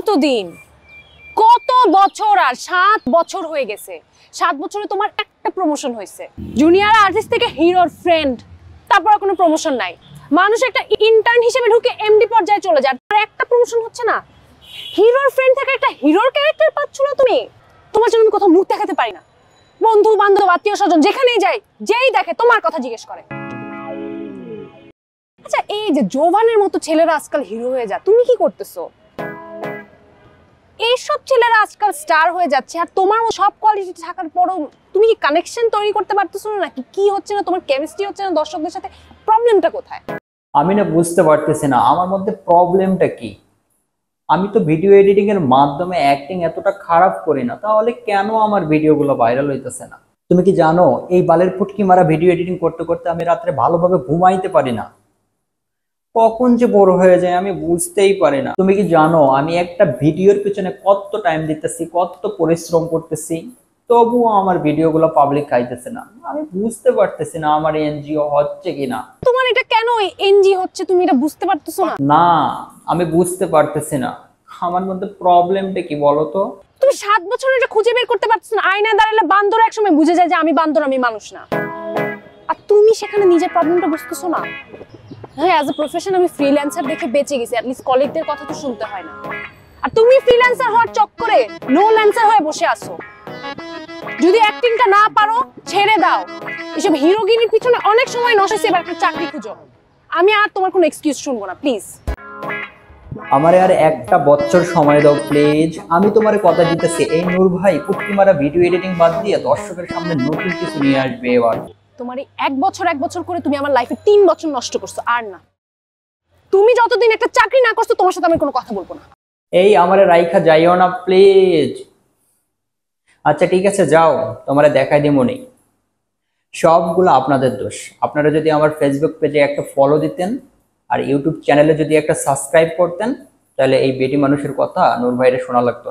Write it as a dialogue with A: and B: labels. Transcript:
A: কতদিন, কত বছর, আর 7 বছর হয়ে গেছে। 7 বছরে তোমার একটা প্রমোশন হয়েছে, জুনিয়র আর্টিস্ট থেকে হিরোর ফ্রেন্ড, তারপর কোনো প্রমোশন নাই। মানুষ একটা ইন্টার্ন হিসেবে ঢুকে এমডি পর্যায়ে চলে যায়, আর একটা প্রমোশন হচ্ছে না। হিরোর ফ্রেন্ড থেকে একটা হিরোর ক্যারেক্টার পাচ্ছ না তুমি। তোমার জন্য আমি কোথাও মুখ দেখাতে পারি না। বন্ধু বান্ধব আত্মীয় স্বজন যেখানেই যাই, যেই দেখে তোমার কথা জিজ্ঞেস করে। আচ্ছা, এই যে জোভানের মতো ছেলেরা আজকাল হিরো হয়ে যায়, তুমি কি করতেছো? এইসব ছেলেরা আজকাল স্টার হয়ে যাচ্ছে, আর তোমার সব কোয়ালিটি থাকার পরও তুমি কি কানেকশন তৈরি করতে পারতেছো না? নাকি কি হচ্ছে না, তোমার কেমিস্ট্রি হচ্ছে না দর্শকদের সাথে? প্রবলেমটা কোথায়?
B: আমি না বুঝতে পারতেছি না আমার মধ্যে প্রবলেমটা কি। আমি তো ভিডিও এডিটিং এর মাধ্যমে অ্যাক্টিং এতটা খারাপ করি না, তাহলে কেন আমার ভিডিওগুলো ভাইরাল হইতেছে না? তুমি কি জানো এই বালের ফুটকি মারা ভিডিও এডিটিং করতে করতে আমি রাত্রে ভালোভাবে ঘুমাইতে পারি না। কখন যে বড় হয়ে যায় আমি বুঝতেই পারি না। তুমি কি জানো আমি একটা ভিডিওর পিছনে কত টাইম দিতেছি, কত পরিশ্রম করতেছি, তবুও আমার ভিডিওগুলো পাবলিক খাইতেছে না। আমি বুঝতে পারতেছি না আমার এনজিও হচ্ছে কিনা।
A: তোমার এটা কেন এনজি হচ্ছে, তুমি এটা বুঝতে পারতেছো না?
B: না, আমি বুঝতে পারতেছি না আমার মধ্যে প্রবলেমটা কি বলো তো।
A: তুমি 7 বছর এটা খুঁজে বের করতে পারতেছো না? আয়নায় দাঁড়ালে বান্দর একসময় বুঝে যায় যে আমি বান্দর, আমি মানুষ না। আর তুমি সেখানে নিজের প্রবলেমটা বুঝতেছো না। হ্যাঁ, অ্যাজ এ প্রফেশন আমি ফ্রিল্যান্সার দেখে বেঁচে গেছি, অ্যাট লিস্ট কলিগদের কথা তো শুনতে হয় না। আর তুমি ফ্রিল্যান্সার হওয়ার চক্করে নো ল্যান্সার হয়ে বসে আছো। যদি অ্যাক্টিংটা না পারো ছেড়ে দাও, এসব হিরোগিরির পিছনে অনেক সময় নষ্ট হয়েছে, এবার একটা চাকরি খুঁজো। আমি আর তোমার কোনো এক্সকিউজ শুনবো না, প্লিজ।
B: আমার আর একটা বছর সময় দাও প্লিজ। আমি তোমার কথা দিতেছি, এই নূর ভাই পুটকি মারা ভিডিও এডিটিং বাদ দিয়ে দর্শকের সামনে নতুন কিছু নিয়ে আসবে এবার।
A: তোমার এই এক বছর করে তুমি আমার লাইফে 3 বছর নষ্ট করছো, আর না। তুমি যতদিন একটা চাকরি না করছো, তোমার সাথে আমি কোনো কথা বলবো না।
B: এই আমারে রাইখা যাইও না প্লিজ। আচ্ছা ঠিক আছে যাও, তোমারে দেখাই দিমু নেই। সবগুলো আপনাদের দোষ। আপনারা যদি আমার ফেসবুক পেজে একটা ফলো দিতেন আর ইউটিউব চ্যানেলে যদি একটা সাবস্ক্রাইব করতেন, তাহলে এই বেটি মানুষের কথা নূর ভাইরে শোনা লাগতো।